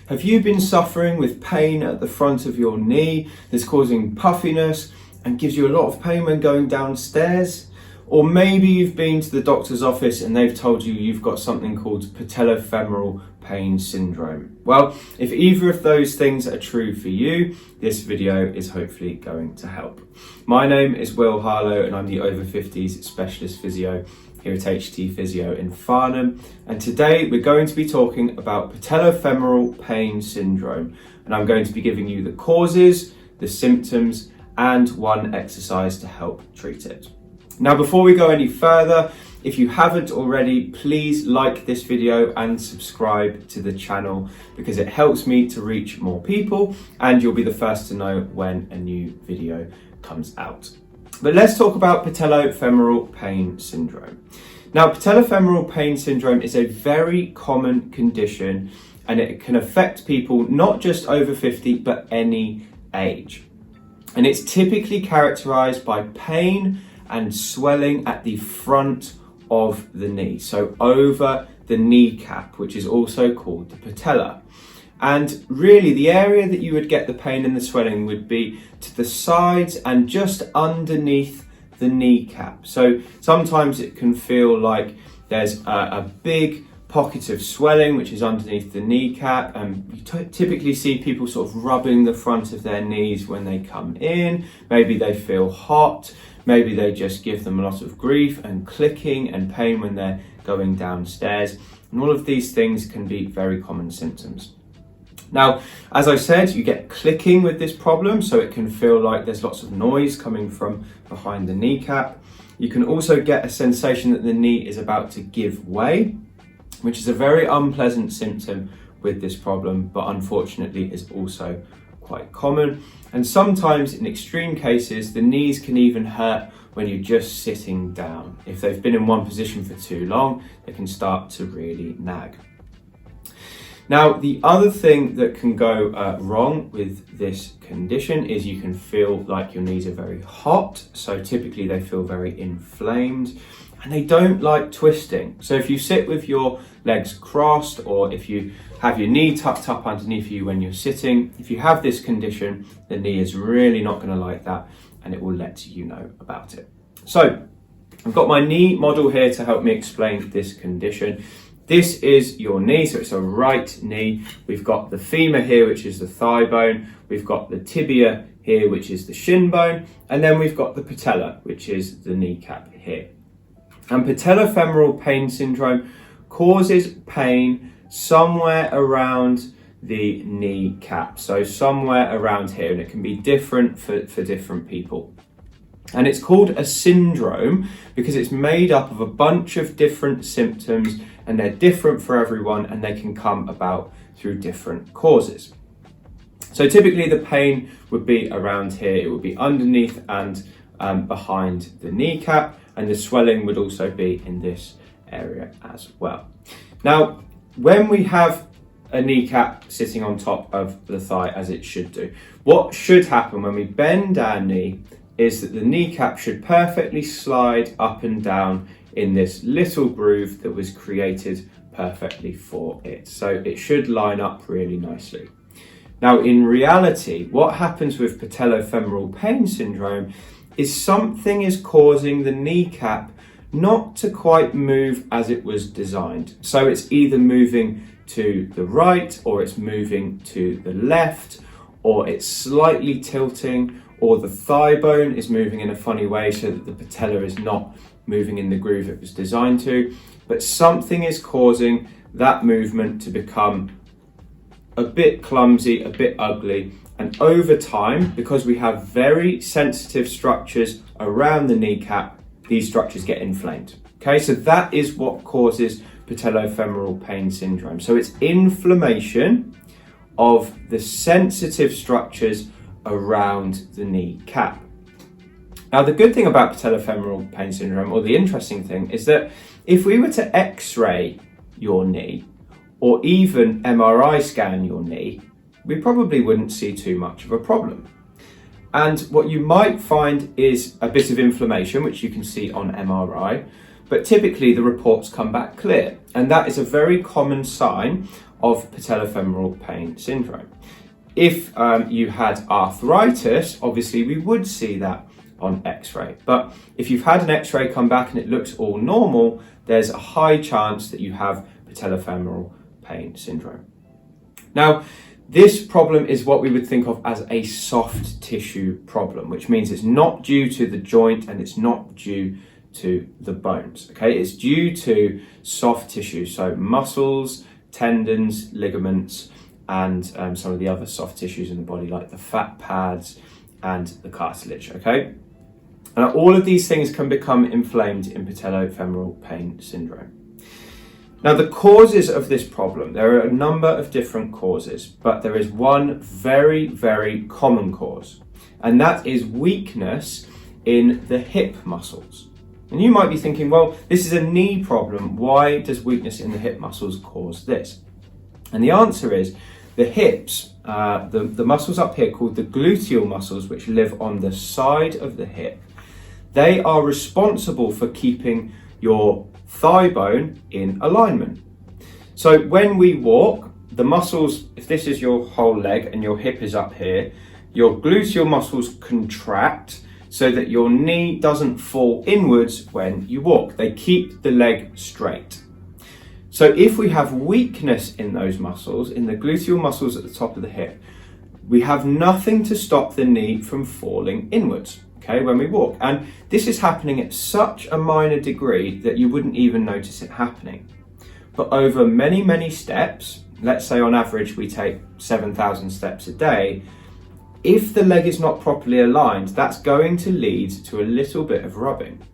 Have you been suffering with pain at the front of your knee that's causing puffiness and gives you a lot of pain when going downstairs? Or maybe you've been to the doctor's office and they've told you you've got something called Patello-Femoral pain syndrome. Well, if either of those things are true for you, this video is hopefully going to help. My name is Harlow and I'm the Over-Fifties specialist physio here at HT Physio in Farnham. And today we're going to be talking about Patello-Femoral pain syndrome. And I'm going to be giving you the causes, the symptoms, and one exercise to help treat it. Now, before we go any further, if you haven't already, please like this video and subscribe to the channel because it helps me to reach more people and you'll be the first to know when a new video comes out. But let's talk about Patello-Femoral pain syndrome. Now, Patello-Femoral pain syndrome is a very common condition and it can affect people not just over 50, but any age. And it's typically characterized by pain and swelling at the front of the knee, so over the kneecap, which is also called the patella. And really the area that you would get the pain and the swelling would be to the sides and just underneath the kneecap. So sometimes it can feel like there's a big pocket of swelling which is underneath the kneecap, and you typically see people sort of rubbing the front of their knees when they come in. Maybe they feel hot, maybe they just give them a lot of grief and clicking and pain when they're going downstairs, and all of these things can be very common symptoms. Now, as I said, you get clicking with this problem, so it can feel like there's lots of noise coming from behind the kneecap. You can also get a sensation that the knee is about to give way, which is a very unpleasant symptom with this problem, but unfortunately is also quite common. And sometimes in extreme cases, the knees can even hurt when you're just sitting down. If they've been in one position for too long, they can start to really nag. Now, the other thing that can go wrong with this condition is you can feel like your knees are very hot. So typically they feel very inflamed and they don't like twisting. So if you sit with your legs crossed, or if you have your knee tucked up underneath you when you're sitting, if you have this condition, the knee is really not going to like that and it will let you know about it. So I've got my knee model here to help me explain this condition. This is your knee, so it's a right knee. We've got the femur here, which is the thigh bone. We've got the tibia here, which is the shin bone. And then we've got the patella, which is the kneecap here. And Patello-Femoral pain syndrome causes pain somewhere around the kneecap. So somewhere around here, and it can be different for different people. And it's called a syndrome because it's made up of a bunch of different symptoms and they're different for everyone and they can come about through different causes. So typically the pain would be around here, it would be underneath and behind the kneecap, and the swelling would also be in this area as well. Now, when we have a kneecap sitting on top of the thigh, as it should do, what should happen when we bend our knee is that the kneecap should perfectly slide up and down in this little groove that was created perfectly for it. So it should line up really nicely. Now, in reality, what happens with Patello-Femoral pain syndrome is something is causing the kneecap not to quite move as it was designed. So it's either moving to the right, or it's moving to the left, or it's slightly tilting, or the thigh bone is moving in a funny way so that the patella is not moving in the groove it was designed to. But something is causing that movement to become a bit clumsy, a bit ugly. And over time, because we have very sensitive structures around the kneecap, these structures get inflamed. Okay, so that is what causes Patello-Femoral pain syndrome. So it's inflammation of the sensitive structures around the kneecap. Now, the good thing about Patello-Femoral pain syndrome, or the interesting thing, is that if we were to x-ray your knee, or even MRI scan your knee, we probably wouldn't see too much of a problem. And what you might find is a bit of inflammation, which you can see on MRI, but typically the reports come back clear. And that is a very common sign of patellofemoral pain syndrome. If you had arthritis, obviously we would see that on x-ray. But if you've had an x-ray come back and it looks all normal, there's a high chance that you have patellofemoral pain syndrome. Now, this problem is what we would think of as a soft tissue problem, which means it's not due to the joint and it's not due to the bones, okay? It's due to soft tissue, so muscles, tendons, ligaments, and some of the other soft tissues in the body, like the fat pads and the cartilage, okay? And all of these things can become inflamed in patellofemoral pain syndrome. Now, the causes of this problem, there are a number of different causes, but there is one very, very common cause, and that is weakness in the hip muscles. And you might be thinking, well, this is a knee problem. Why does weakness in the hip muscles cause this? And the answer is the hips, the muscles up here called the gluteal muscles, which live on the side of the hip, they are responsible for keeping your thigh bone in alignment. So when we walk, the muscles, if this is your whole leg and your hip is up here, your gluteal muscles contract so that your knee doesn't fall inwards when you walk. They keep the leg straight. So if we have weakness in those muscles, in the gluteal muscles at the top of the hip, we have nothing to stop the knee from falling inwards, okay, when we walk. And this is happening at such a minor degree that you wouldn't even notice it happening. But over many, many steps, let's say on average we take 7,000 steps a day, if the leg is not properly aligned, that's going to lead to a little bit of rubbing.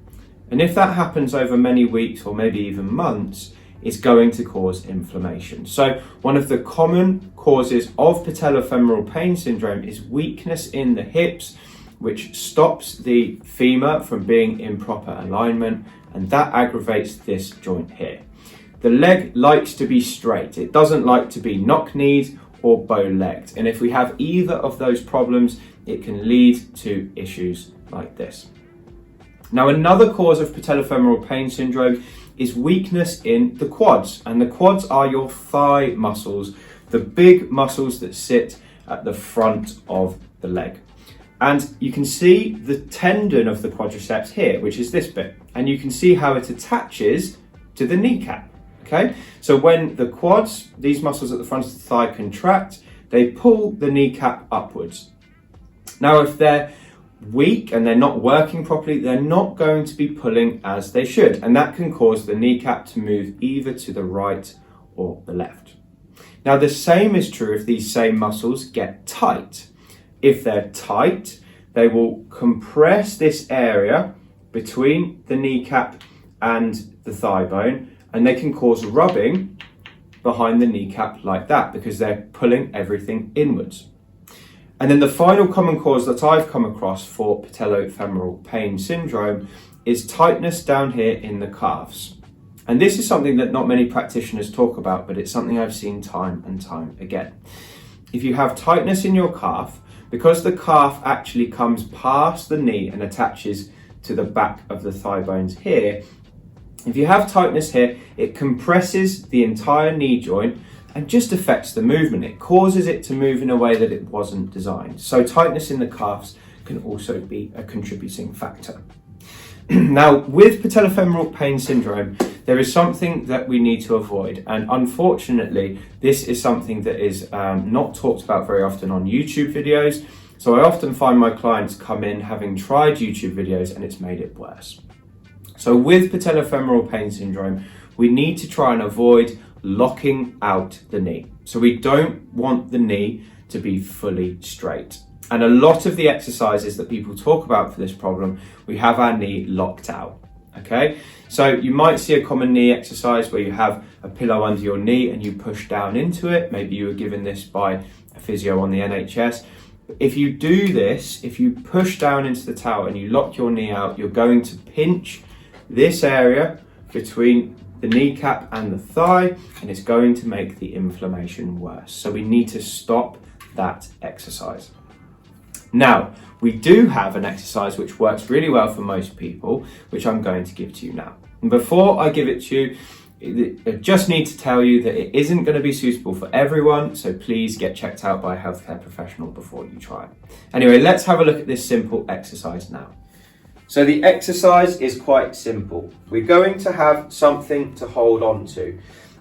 And if that happens over many weeks or maybe even months, it's going to cause inflammation. So one of the common causes of patellofemoral pain syndrome is weakness in the hips, which stops the femur from being in proper alignment, and that aggravates this joint here. The leg likes to be straight. It doesn't like to be knock-kneed or bow-legged. And if we have either of those problems, it can lead to issues like this. Now, another cause of patellofemoral pain syndrome is weakness in the quads. And the quads are your thigh muscles, the big muscles that sit at the front of the leg. And you can see the tendon of the quadriceps here, which is this bit. And you can see how it attaches to the kneecap. Okay, so when the quads, these muscles at the front of the thigh contract, they pull the kneecap upwards. Now, if they're weak and they're not working properly, they're not going to be pulling as they should. And that can cause the kneecap to move either to the right or the left. Now, the same is true if these same muscles get tight. If they're tight, they will compress this area between the kneecap and the thigh bone, and they can cause rubbing behind the kneecap like that because they're pulling everything inwards. And then the final common cause that I've come across for patellofemoral pain syndrome is tightness down here in the calves. And this is something that not many practitioners talk about, but it's something I've seen time and time again. If you have tightness in your calf, because the calf actually comes past the knee and attaches to the back of the thigh bones here, if you have tightness here, it compresses the entire knee joint and just affects the movement. It causes it to move in a way that it wasn't designed. So tightness in the calves can also be a contributing factor. Now, with patellofemoral pain syndrome, there is something that we need to avoid. And unfortunately, this is something that is not talked about very often on YouTube videos. So I often find my clients come in having tried YouTube videos and it's made it worse. So with patellofemoral pain syndrome, we need to try and avoid locking out the knee. So we don't want the knee to be fully straight. And a lot of the exercises that people talk about for this problem, we have our knee locked out, okay? So you might see a common knee exercise where you have a pillow under your knee and you push down into it. Maybe you were given this by a physio on the NHS. If you do this, if you push down into the towel and you lock your knee out, you're going to pinch this area between the kneecap and the thigh, and it's going to make the inflammation worse. So we need to stop that exercise. Now, we do have an exercise which works really well for most people, which I'm going to give to you now. And before I give it to you, I just need to tell you that it isn't going to be suitable for everyone, so please get checked out by a healthcare professional before you try it. Anyway, let's have a look at this simple exercise now. So the exercise is quite simple. We're going to have something to hold on to,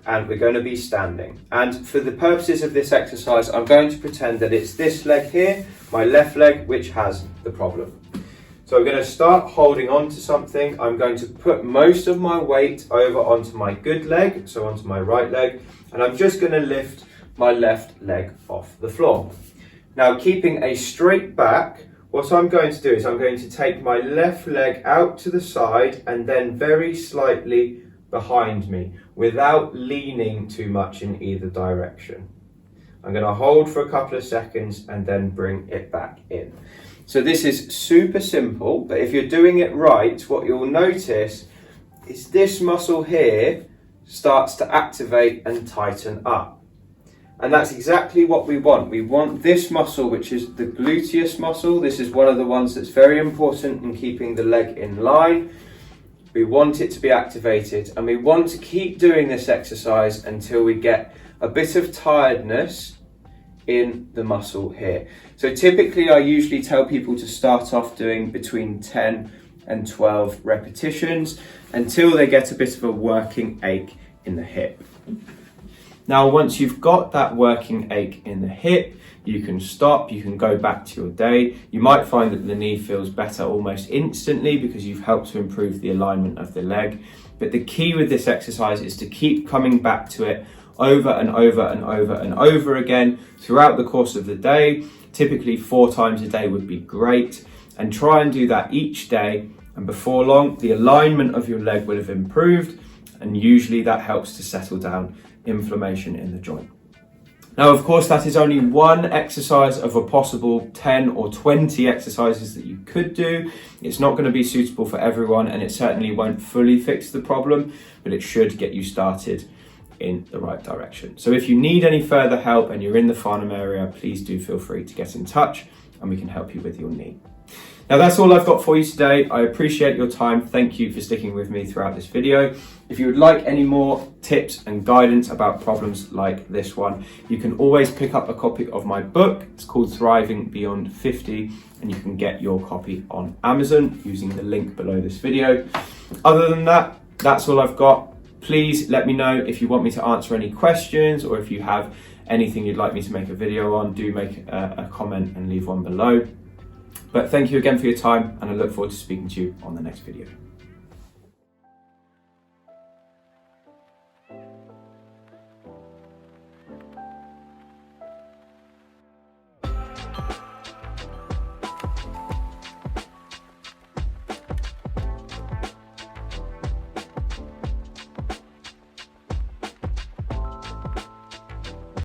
and we're going to be standing. And for the purposes of this exercise, I'm going to pretend that it's this leg here, my left leg, which has the problem. So I'm going to start holding on to something. I'm going to put most of my weight over onto my good leg, so onto my right leg, and I'm just going to lift my left leg off the floor. Now, keeping a straight back, what I'm going to do is I'm going to take my left leg out to the side and then very slightly behind me without leaning too much in either direction. I'm going to hold for a couple of seconds and then bring it back in. So this is super simple, but if you're doing it right, what you'll notice is this muscle here starts to activate and tighten up. And that's exactly what we want. We want this muscle, which is the gluteus muscle. This is one of the ones that's very important in keeping the leg in line. We want it to be activated, and we want to keep doing this exercise until we get a bit of tiredness in the muscle here. So typically I usually tell people to start off doing between 10 and 12 repetitions until they get a bit of a working ache in the hip. Now, once you've got that working ache in the hip, you can stop, you can go back to your day. You might find that the knee feels better almost instantly because you've helped to improve the alignment of the leg. But the key with this exercise is to keep coming back to it over and over and over and over again throughout the course of the day. Typically 4 times a day would be great, and try and do that each day, and before long the alignment of your leg will have improved, and usually that helps to settle down inflammation in the joint. Now, of course, that is only one exercise of a possible 10 or 20 exercises that you could do. It's not going to be suitable for everyone, and it certainly won't fully fix the problem, but it should get you started in the right direction. So if you need any further help and you're in the Farnham area, please do feel free to get in touch and we can help you with your knee. Now, that's all I've got for you today. I appreciate your time. Thank you for sticking with me throughout this video. If you would like any more tips and guidance about problems like this one, you can always pick up a copy of my book. It's called Thriving Beyond 50, and you can get your copy on Amazon using the link below this video. Other than that, that's all I've got. Please let me know if you want me to answer any questions, or if you have anything you'd like me to make a video on, do make a comment and leave one below. But thank you again for your time, and I look forward to speaking to you on the next video.